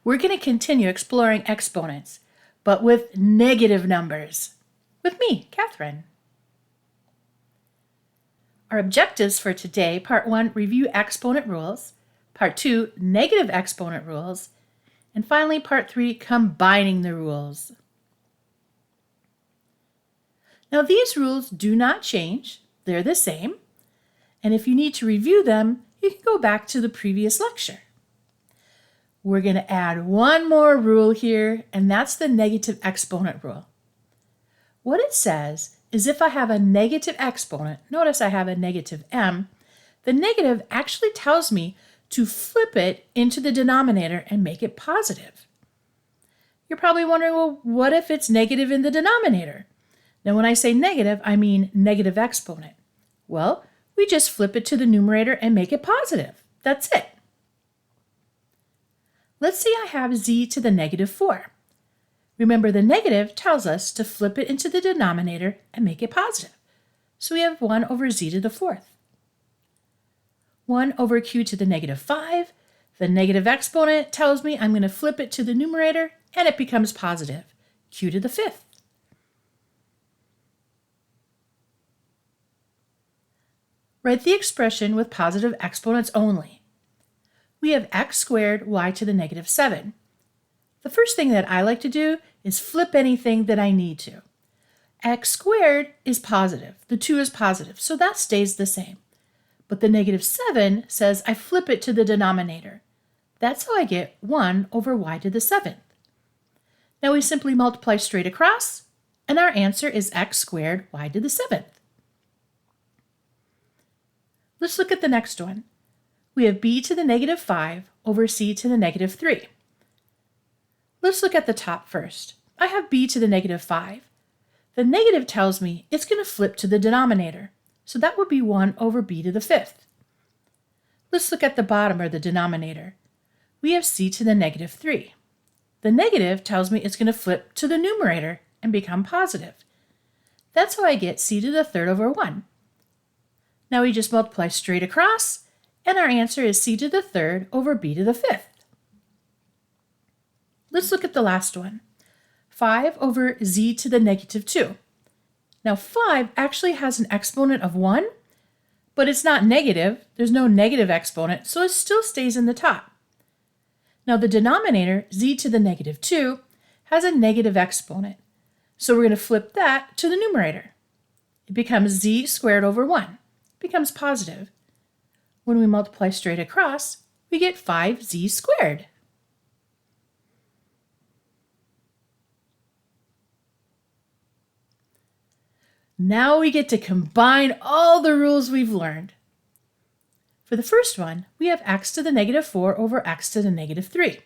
we're going to continue exploring exponents, but with negative numbers. With me, Catherine. Our objectives for today, Part 1, review exponent rules. Part 2, negative exponent rules. And finally, Part 3, combining the rules. Now, these rules do not change. They're the same. And if you need to review them, you can go back to the previous lecture. We're going to add one more rule here, and that's the negative exponent rule. What it says is if I have a negative exponent, notice I have a negative m, the negative actually tells me to flip it into the denominator and make it positive. You're probably wondering, well, what if it's negative in the denominator? Now, when I say negative, I mean negative exponent. Well, we just flip it to the numerator and make it positive. That's it. Let's say I have z to the negative 4. Remember, the negative tells us to flip it into the denominator and make it positive. So we have 1 over z to the 4th. 1 over q to the negative 5. The negative exponent tells me I'm going to flip it to the numerator and it becomes positive. Q to the 5th. Write the expression with positive exponents only. We have x squared y to the negative 7. The first thing that I like to do is flip anything that I need to. X squared is positive. The 2 is positive, so that stays the same. But the negative 7 says I flip it to the denominator. That's how I get 1 over y to the 7th. Now we simply multiply straight across, and our answer is x squared y to the 7th. Let's look at the next one. We have b to the negative 5 over c to the negative 3. Let's look at the top first. I have b to the negative 5. The negative tells me it's going to flip to the denominator, so that would be 1 over b to the 5th. Let's look at the bottom, or the denominator. We have c to the negative 3. The negative tells me it's going to flip to the numerator and become positive. That's how I get c to the 3rd over 1. Now we just multiply straight across, and our answer is c to the 3rd over b to the 5th. Let's look at the last one. 5 over z to the negative 2. Now 5 actually has an exponent of 1, but it's not negative. There's no negative exponent, so it still stays in the top. Now the denominator, z to the negative 2, has a negative exponent, so we're going to flip that to the numerator. It becomes z squared over 1. It becomes positive. When we multiply straight across, we get 5z squared. Now we get to combine all the rules we've learned. For the first one, we have x to the negative 4 over x to the negative 3.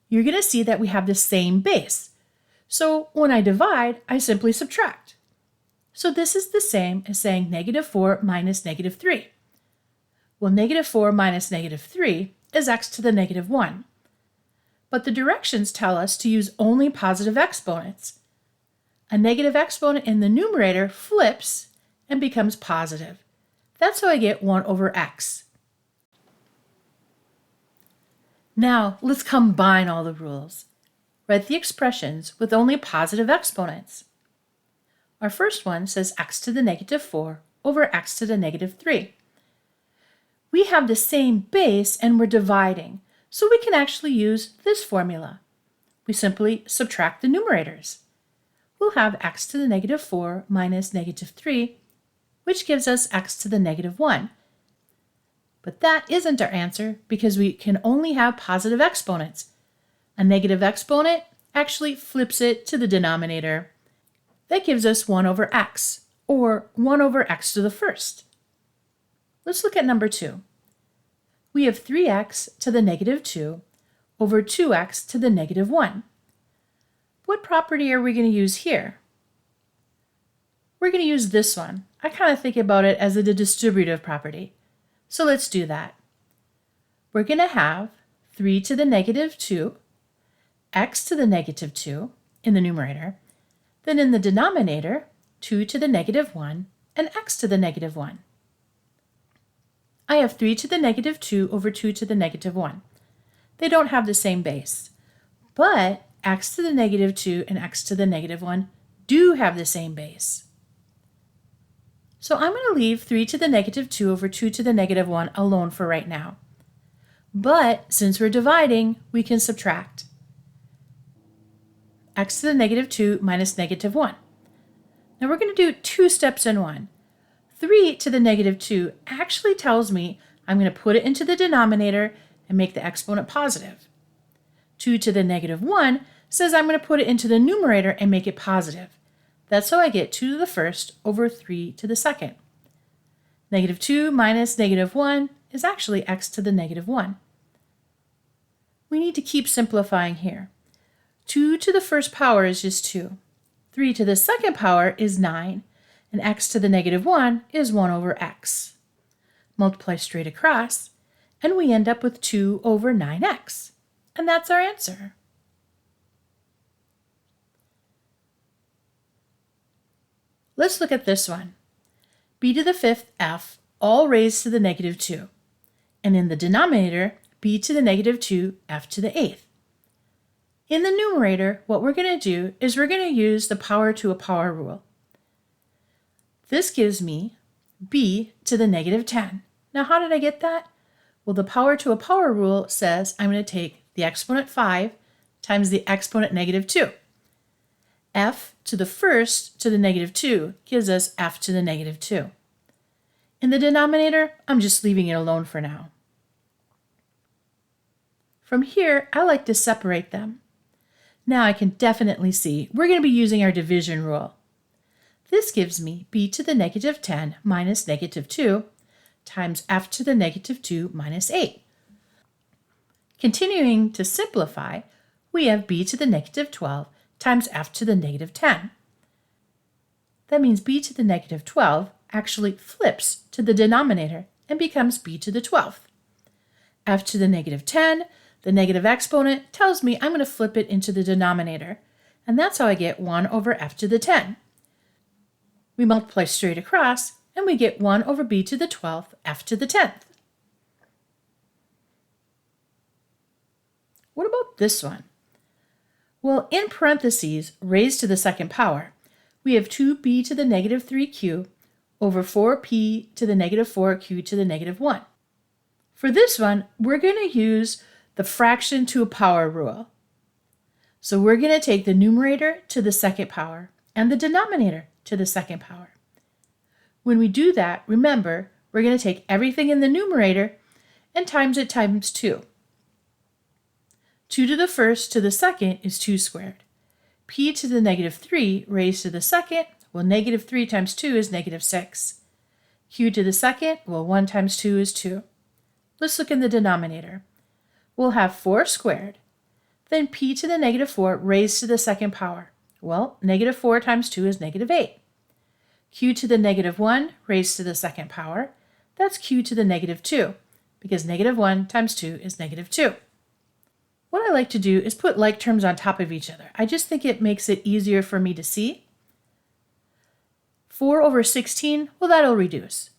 You're going to see that we have the same base. So when I divide, I simply subtract. So this is the same as saying negative 4 minus negative 3. Well, negative 4 minus negative 3 is x to the negative 1. But the directions tell us to use only positive exponents. A negative exponent in the numerator flips and becomes positive. That's how I get 1 over x. Now, let's combine all the rules. Write the expressions with only positive exponents. Our first one says x to the negative 4 over x to the negative 3. We have the same base and we're dividing, so we can actually use this formula. We simply subtract the numerators. We'll have x to the negative 4 minus negative 3, which gives us x to the negative 1. But that isn't our answer because we can only have positive exponents. A negative exponent actually flips it to the denominator. That gives us 1 over x, or 1 over x to the 1st. Let's look at number 2. We have 3x to the negative 2 over 2x to the negative 1. What property are we going to use here? We're going to use this one. I kind of think about it as a distributive property. So let's do that. We're going to have 3 to the negative 2, x to the negative 2 in the numerator, then in the denominator, 2 to the negative 1 and x to the negative 1. I have 3 to the negative 2 over 2 to the negative 1. they don't have the same base. But x to the negative 2 and x to the negative 1 do have the same base. So I'm going to leave 3 to the negative 2 over 2 to the negative 1 alone for right now. But since we're dividing, we can subtract. X to the negative 2 minus negative 1. Now we're going to do 2 steps in one. 3 to the negative 2 actually tells me I'm going to put it into the denominator and make the exponent positive. 2 to the negative 1 says I'm going to put it into the numerator and make it positive. That's how I get 2 to the first over 3 to the second. Negative 2 minus negative 1 is actually x to the negative 1. We need to keep simplifying here. 2 to the first power is just 2. 3 to the second power is 9. And x to the negative 1 is 1 over x. Multiply straight across, and we end up with 2 over 9x. And that's our answer. Let's look at this one. b to the fifth f, all raised to the negative 2. And in the denominator, b to the negative 2, f to the eighth. In the numerator, what we're going to do is we're going to use the power to a power rule. This gives me b to the negative 10. Now, how did I get that? Well, the power to a power rule says I'm going to take the exponent 5 times the exponent negative 2. F to the first to the negative 2 gives us f to the negative 2. In the denominator, I'm just leaving it alone for now. From here, I like to separate them. Now I can definitely see we're going to be using our division rule. This gives me b to the negative 10 minus negative 2 times f to the negative 2 minus 8. Continuing to simplify, we have b to the negative 12 times f to the negative 10. That means b to the negative 12 actually flips to the denominator and becomes b to the 12th. F to the negative 10, the negative exponent, tells me I'm going to flip it into the denominator, and that's how I get 1 over f to the 10. We multiply straight across, and we get 1 over b to the 12th, f to the 10th. What about this one? Well, in parentheses, raised to the second power, we have 2b to the negative 3q over 4p to the negative 4q to the negative 1. For this one, we're going to use the fraction to a power rule. So we're going to take the numerator to the second power and the denominator to the second power. When we do that, remember, we're going to take everything in the numerator and times it times 2. 2 to the first to the second is 2 squared. P to the negative 3 raised to the second, well, negative 3 times 2 is negative 6. Q to the second, well, 1 times 2 is 2. Let's look in the denominator. We'll have 4 squared. Then p to the negative 4 raised to the second power. Well, negative 4 times 2 is negative 8. Q to the negative 1 raised to the second power. That's q to the negative 2, because negative 1 times 2 is negative 2. What I like to do is put like terms on top of each other. I just think it makes it easier for me to see. 4 over 16, well, that'll reduce.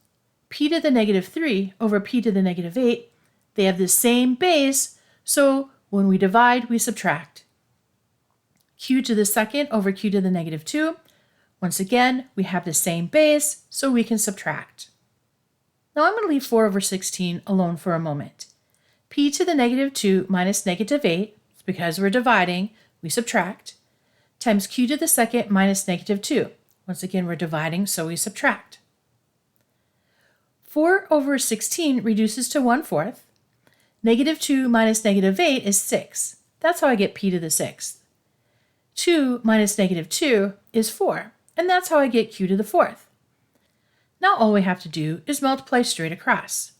P to the negative 3 over p to the negative 8, they have the same base, so when we divide, we subtract. Q to the second over q to the negative 2, once again, we have the same base, so we can subtract. Now I'm going to leave 4 over 16 alone for a moment. P to the negative 2 minus negative 8, it's because we're dividing, we subtract, times q to the second minus negative 2. Once again, we're dividing, so we subtract. 4 over 16 reduces to 1/4. Negative 2 minus negative 8 is 6. That's how I get p to the 6th. 2 minus negative 2 is 4, and that's how I get q to the 4th. Now all we have to do is multiply straight across.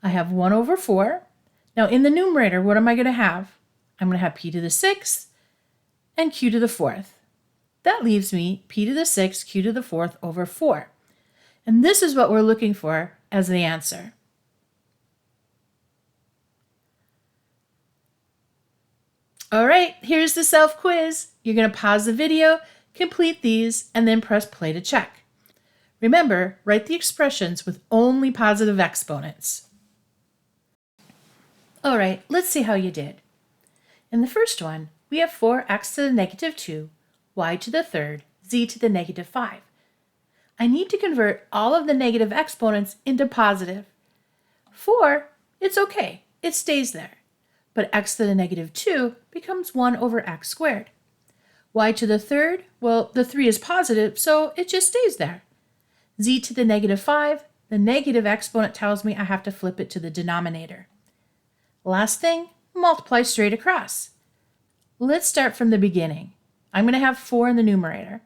I have 1 over 4. Now in the numerator, what am I going to have? I'm going to have p to the 6th and q to the 4th. That leaves me p to the 6th, q to the 4th over 4. And this is what we're looking for as the answer. All right, here's the self-quiz. You're going to pause the video, complete these, and then press play to check. Remember, write the expressions with only positive exponents. All right, let's see how you did. In the first one, we have 4x to the negative 2, y to the third, z to the negative 5. I need to convert all of the negative exponents into positive. 4, it's okay, it stays there. But x to the negative 2 becomes 1 over x squared. Y to the third, well, the 3 is positive, so it just stays there. Z to the negative 5, the negative exponent tells me I have to flip it to the denominator. Last thing, multiply straight across. Let's start from the beginning. I'm going to have 4 in the numerator.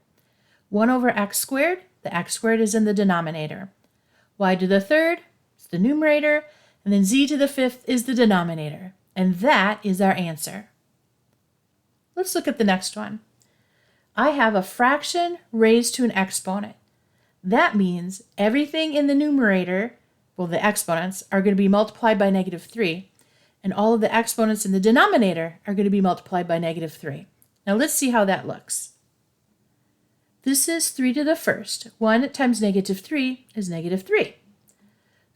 1 over x squared, the x squared is in the denominator. Y to the third is the numerator, and then z to the fifth is the denominator. And that is our answer. Let's look at the next one. I have a fraction raised to an exponent. That means everything in the numerator, well, the exponents, are going to be multiplied by negative 3, and all of the exponents in the denominator are going to be multiplied by negative 3. Now let's see how that looks. This is 3 to the first. 1 times negative 3 is negative 3.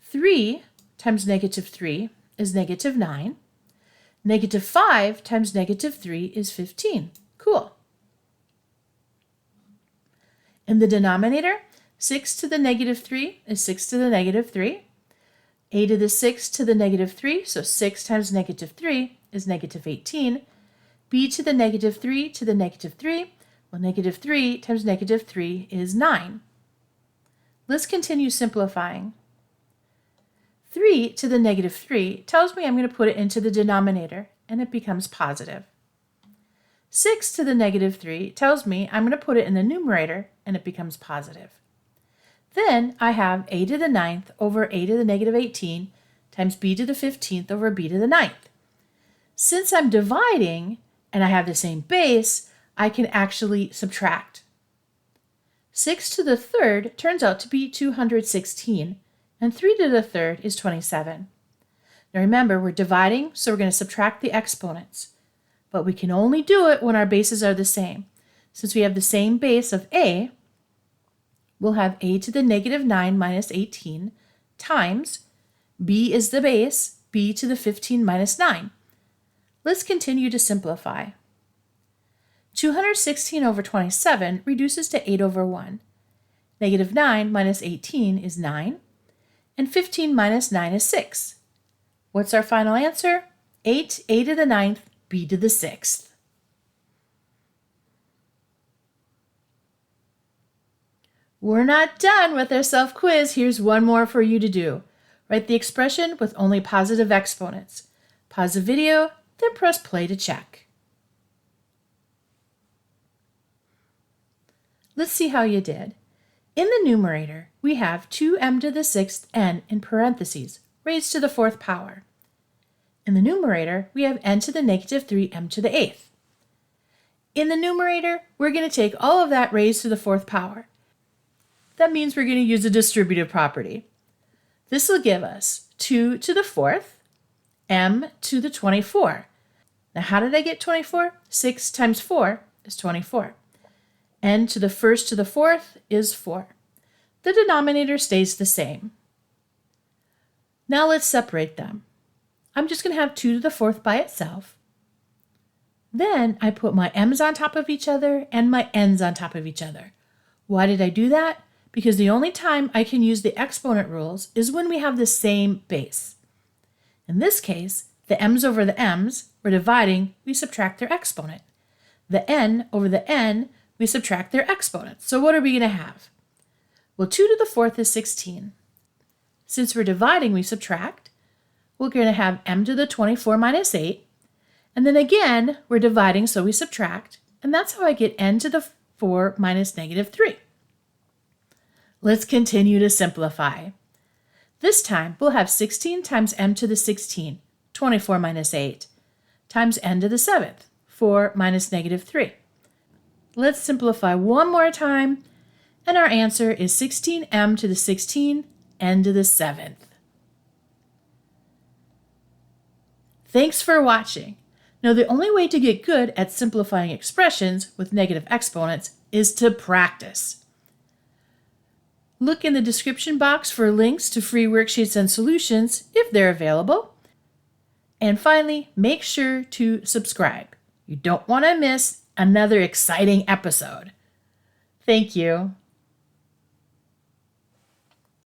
3 times negative 3 is negative 9. Negative 5 times negative 3 is 15. Cool. In the denominator, 6 to the negative 3 is 6 to the negative 3. A to the 6 to the negative 3, so 6 times negative 3 is negative 18. B to the negative 3 to the negative 3, well, negative 3 times negative 3 is 9. Let's continue simplifying. 3 to the negative 3 tells me I'm going to put it into the denominator, and it becomes positive. 6 to the negative 3 tells me I'm going to put it in the numerator, and it becomes positive. Then I have a to the 9th over a to the negative 18 times b to the 15th over b to the 9th. Since I'm dividing and I have the same base, I can actually subtract. 6 to the third turns out to be 216, and 3 to the third is 27. Now remember, we're dividing, so we're going to subtract the exponents. But we can only do it when our bases are the same. Since we have the same base of a, we'll have a to the negative 9 minus 18 times b is the base, b to the 15 minus 9. Let's continue to simplify. 216 over 27 reduces to 8 over 1. Negative 9 minus 18 is 9, and 15 minus 9 is 6. What's our final answer? 8, a to the 9th, b to the 6th. We're not done with our self-quiz. Here's one more for you to do. Write the expression with only positive exponents. Pause the video, then press play to check. Let's see how you did. In the numerator, we have 2m to the 6th n in parentheses, raised to the 4th power. In the numerator, we have n to the negative 3m to the 8th. In the numerator, we're going to take all of that raised to the 4th power. That means we're going to use a distributive property. This will give us 2 to the 4th, m to the 24. Now how did I get 24? 6 times 4 is 24. N to the 1st to the 4th is 4. The denominator stays the same. Now let's separate them. I'm just going to have 2 to the 4th by itself. Then I put my m's on top of each other and my n's on top of each other. Why did I do that? Because the only time I can use the exponent rules is when we have the same base. In this case, the m's over the m's, we're dividing, we subtract their exponent. The n over the n, we subtract their exponent. So what are we going to have? Well, 2 to the 4th is 16. Since we're dividing, we subtract. We're going to have m to the 24 minus 8. And then again, we're dividing, so we subtract. And that's how I get n to the 4 minus negative 3. Let's continue to simplify. This time, we'll have 16 times m to the 16, 24 minus 8, times n to the 7th, 4 minus negative 3. Let's simplify one more time, and our answer is 16m to the 16, n to the 7th. Thanks for watching. Now, the only way to get good at simplifying expressions with negative exponents is to practice. Look in the description box for links to free worksheets and solutions if they're available. And finally, make sure to subscribe. You don't want to miss another exciting episode. Thank you.